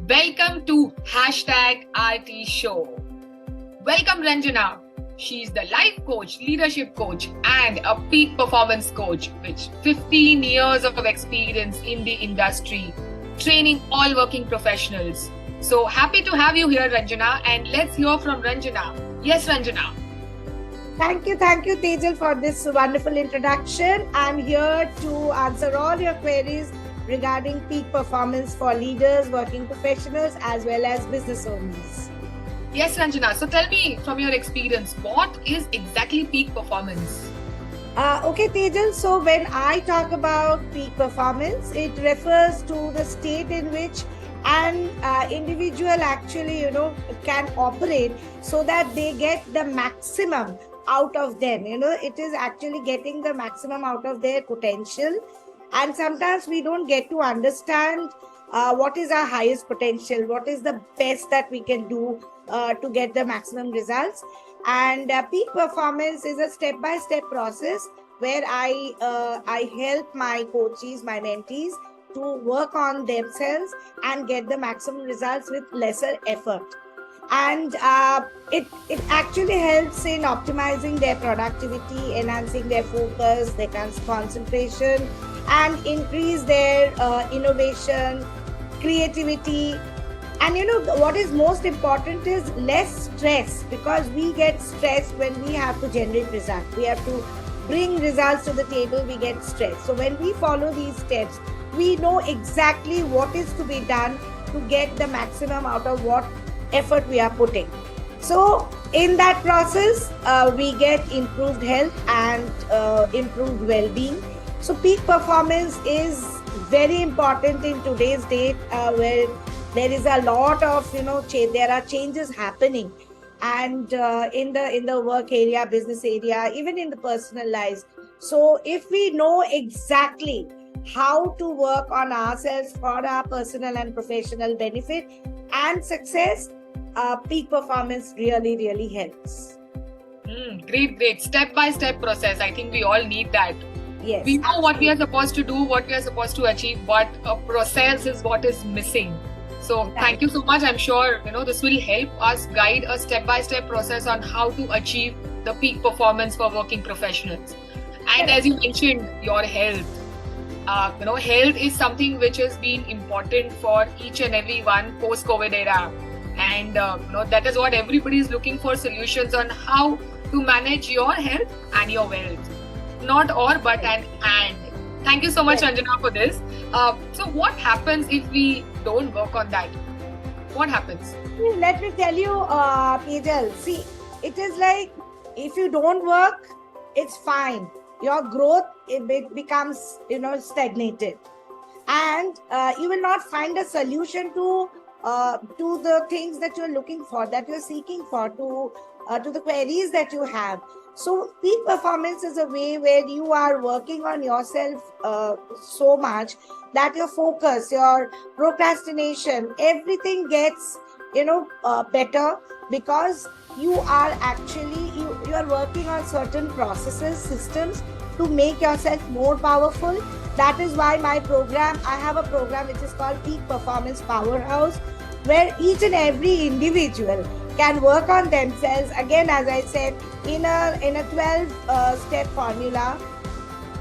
Welcome to #RT Show. Welcome Ranjana. She's the life coach, leadership coach, and a peak performance coach with 15 years of experience in the industry, training all working professionals. So happy to have you here, Ranjana, and let's hear from Ranjana. Yes, Ranjana. Thank you, Tejal, for this wonderful introduction. I'm here to answer all your queries regarding peak performance for leaders, working professionals, as well as business owners. Yes, Ranjana. So tell me from your experience, what is exactly peak performance? Okay, Tejal. So when I talk about peak performance, it refers to the state in which an individual actually, can operate so that they get the maximum out of them. It is actually getting the maximum out of their potential. And sometimes we don't get to understand what is our highest potential, what is the best that we can do to get the maximum results. And peak performance is a step-by-step process where I help my coaches, my mentees, to work on themselves and get the maximum results with lesser effort. And it actually helps in optimizing their productivity, enhancing their focus, their concentration, and increase their innovation, creativity. And what is most important is less stress, because we get stressed when we have to generate results. We have to bring results to the table, we get stressed. So when we follow these steps, we know exactly what is to be done to get the maximum out of what effort we are putting. So in that process, we get improved health and improved well-being. So peak performance is very important in today's date, where there is a lot of there are changes happening, and in the work area, business area, even in the personal lives. So if we know exactly how to work on ourselves for our personal and professional benefit and success, peak performance really helps. Great. Step-by-step process. I think we all need that. Yes, we know what we are supposed to do, what we are supposed to achieve, but a process is what is missing. So thank you so much. I'm sure this will help us guide a step-by-step process on how to achieve the peak performance for working professionals. And as you mentioned, your health. Health is something which has been important for each and every one post-COVID era. And that is what everybody is looking for, solutions on how to manage your health and your wealth. Not or, but an and. Thank you so much, Ranjana, for this. So what happens if we don't work on that? What happens? Let me tell you, Tejal. See, it is like if you don't work, it's fine. Your growth it becomes stagnated, and you will not find a solution to the things that you're looking for, that you're seeking for, to the queries that you have. So peak performance is a way where you are working on yourself so much that your focus, your procrastination, everything gets better, because you are actually you are working on certain processes, systems to make yourself more powerful. That is why I have a program which is called Peak Performance Powerhouse, where each and every individual can work on themselves, again, as I said, in a 12-step formula,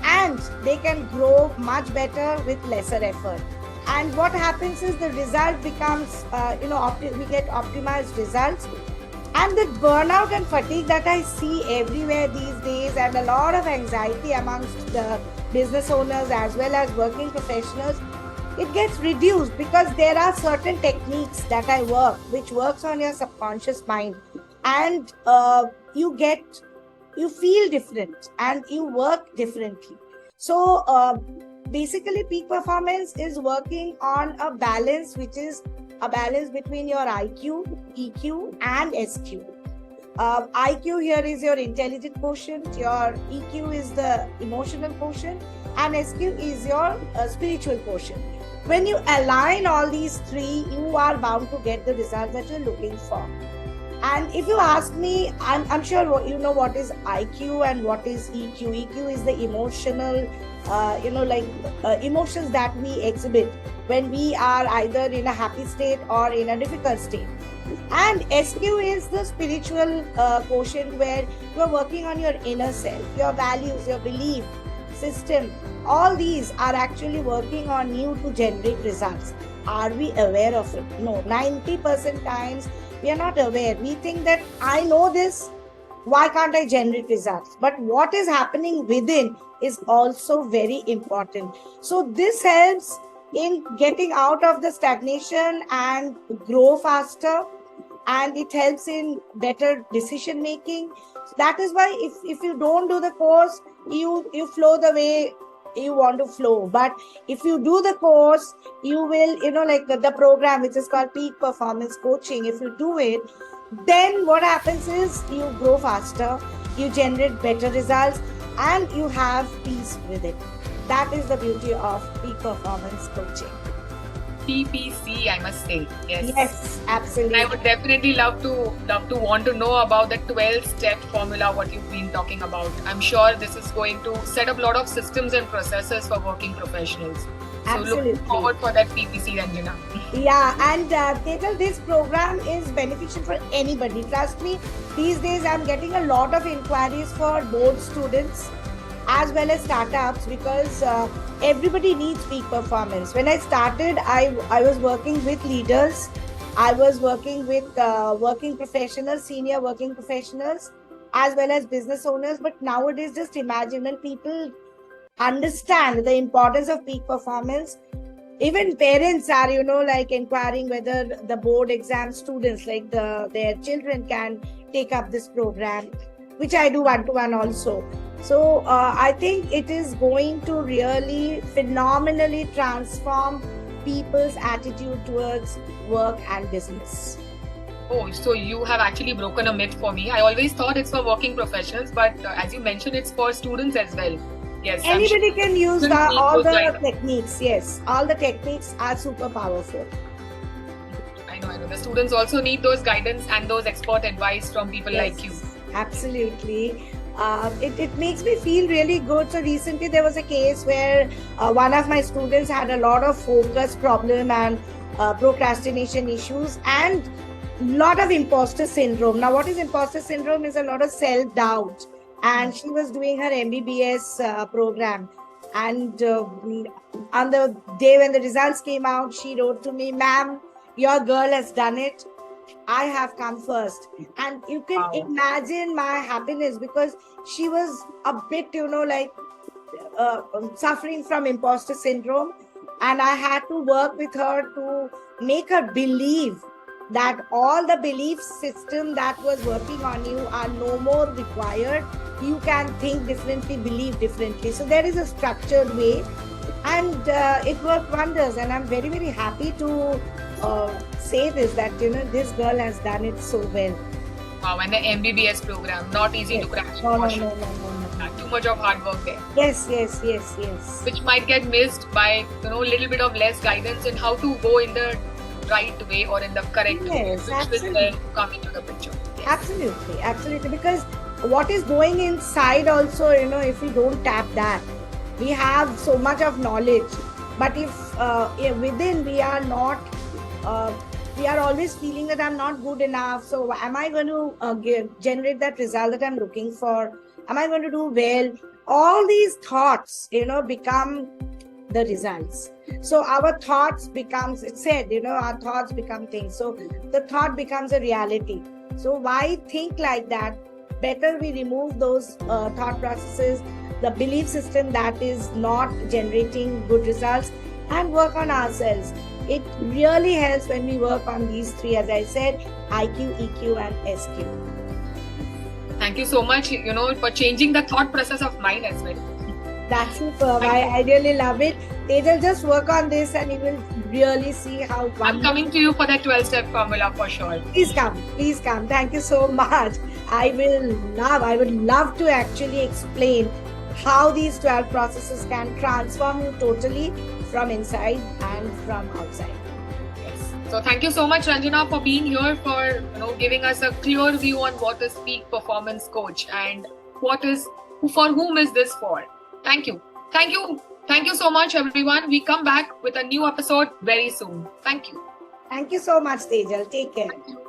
and they can grow much better with lesser effort. And what happens is the result becomes, we get optimized results. And the burnout and fatigue that I see everywhere these days, and a lot of anxiety amongst the business owners as well as working professionals, it gets reduced because there are certain techniques that I work, which works on your subconscious mind, and you feel different and you work differently. So basically, peak performance is working on a balance, which is a balance between your IQ, EQ, and SQ. IQ here is your intelligent quotient, your EQ is the emotional quotient, and SQ is your spiritual quotient. When you align all these three, you are bound to get the results that you're looking for. And if you ask me, I'm sure you know what is IQ and what is EQ. EQ is the emotional, emotions that we exhibit when we are either in a happy state or in a difficult state. And SQ is the spiritual quotient where you are working on your inner self, your values, your belief system. All these are actually working on you to generate results. Are we aware of it? No, 90% times we are not aware. We think that I know this, why can't I generate results? But what is happening within is also very important. So this helps in getting out of the stagnation and grow faster, and it helps in better decision making. That is why if you don't do the course, you flow the way you want to flow. But if you do the course, you will, like the program which is called Peak Performance Coaching, if you do it, then what happens is you grow faster, you generate better results, and you have peace with it. That is the beauty of Peak Performance Coaching. PPC, I must say. Yes, absolutely. I would definitely love to want to know about the 12-step formula, what you've been talking about. I'm sure this is going to set up a lot of systems and processes for working professionals. So Absolutely. looking forward for that PPC, Ranjana. Yeah, and Tejal, this program is beneficial for anybody. Trust me, these days I'm getting a lot of inquiries for board students as well as startups, because everybody needs peak performance. When I started, I was working with leaders. I was working with working professionals, senior working professionals, as well as business owners. But nowadays, just imagine when people understand the importance of peak performance, even parents are, inquiring whether the board exam students, like their children, can take up this program, which I do one-to-one also. So I think it is going to really phenomenally transform people's attitude towards work and business. Oh, so you have actually broken a myth for me. I always thought it's for working professionals, but as you mentioned, it's for students as well. Yes, anybody can use all the techniques. Yes, all the techniques are super powerful. I know. The students also need those guidance and those expert advice from people like you. Absolutely. It makes me feel really good. So recently there was a case where one of my students had a lot of focus problem and procrastination issues and lot of imposter syndrome. Now, what is imposter syndrome is a lot of self-doubt. And she was doing her MBBS program. And on the day when the results came out, she wrote to me, "Ma'am, your girl has done it. I have come first." And you can imagine my happiness, because she was a bit, suffering from imposter syndrome. And I had to work with her to make her believe that all the belief system that was working on you are no more required. You can think differently, believe differently. So there is a structured way, and it worked wonders. And I'm very, very happy to say this, that this girl has done it so well. Wow, and the MBBS program, not easy to crack. No. Too much of hard work there. Yes. Which might get missed by a little bit of less guidance in how to go in the right way or in the correct way, which will then come into the picture. Yes. Absolutely. Because what is going inside also, if we don't tap that, we have so much of knowledge. But if within we are not, we are always feeling that I'm not good enough. So am I going to generate that result that I'm looking for? Am I going to do well? All these thoughts, become the results. So our thoughts becomes, it said, our thoughts become things. So the thought becomes a reality. So why think like that? Better we remove those thought processes, the belief system that is not generating good results, and work on ourselves. It really helps when we work on these three, as I said, IQ, EQ and SQ. Thank you so much, for changing the thought process of mine as well. That's superb. I really love it. Tejal, just work on this and you will really see how I'm coming to you for that 12-step formula for sure. Please come. Thank you so much. I would love to actually explain how these 12 processes can transform you totally from inside and from outside. Yes. So thank you so much, Ranjana, for being here, for giving us a clear view on what is peak performance coach and for whom is this for. Thank you. Thank you so much, everyone. We come back with a new episode very soon. Thank you. Thank you so much, Tejal. Take care. Thank you.